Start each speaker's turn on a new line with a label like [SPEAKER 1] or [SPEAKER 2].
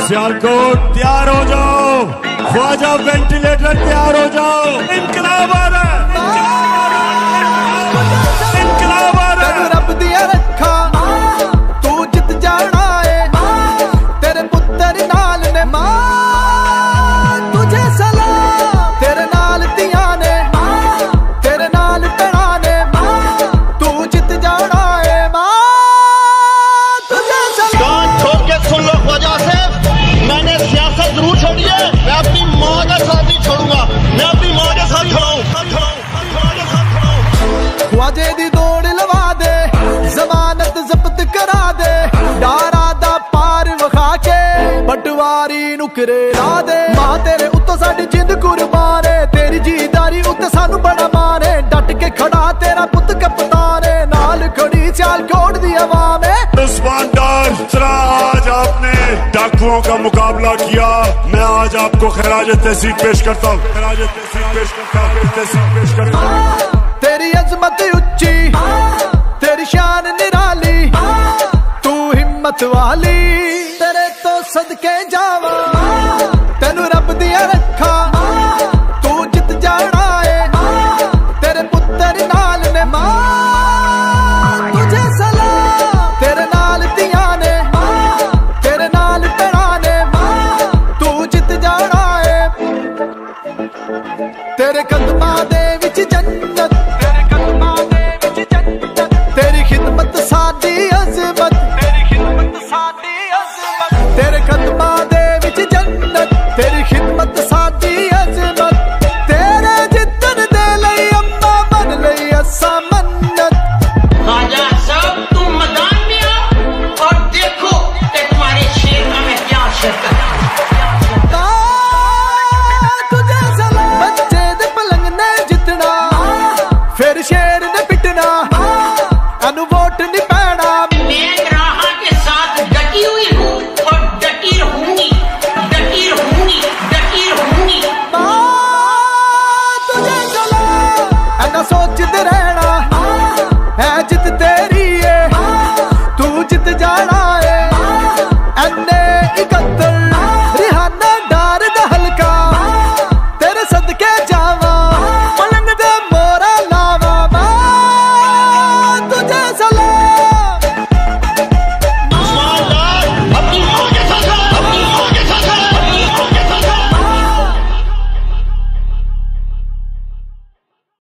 [SPEAKER 1] सियालकोट तैयार हो जाओ, ख्वाजा वेंटिलेटर तैयार हो जाओ। इनकलाब आ रहा है, इनकलाब आ रहा है।
[SPEAKER 2] रब दिया रखा तू जित जाना है, तेरे पुत्र नाल ने मां तुझे सलाम, तेरे नाल दिया ने तेरे नाल पड़ा ने तू जित जाना है मां तुझे सलाम।
[SPEAKER 3] ठोक के सुन लो ख्वाजा से, मैंने सियासत जरूर छोड़ी है, मैं अपनी माँ का साथ नहीं छोड़ूंगा, मैं अपनी माँ के साथ खड़ा हूँ।
[SPEAKER 2] ख्वाजे दी दौड़ लवा दे, जमानत जब्त करा दे, डारा दा पार वखा के पटवारी नुकरे ला दे। मां तेरे उत्तो साडी जिंद कुर्बान है, तेरी जीदारी उत्ते सानू बड़ा मान है। डट के खड़ा तेरा पुत कप्तान है, नाल खड़ी सियालकोट दी आवाम है।
[SPEAKER 1] उस्मान डार, आज आपने डाकुओं का मुकाबला किया, मैं आज आपको खराज तहसीन पेश करता हूँ, खराज तहसीन पेश करता हूँ, तहसीन पेश करता हूँ।
[SPEAKER 2] तेरी अजमत उच्ची, तेरी शान निराली, तू हिम्मत वाली, तेरे तो सदके जावा, तेनू रब दिया रखा तू जित जाना है, तेरे पुत्र नाल ने मां तुझे सलाम, तेरे नाल दिया ने तेरे नाल पड़ा ने तू जित जाना है। तेरे कदमां दे विच जन्नत, तेरे कदमां दे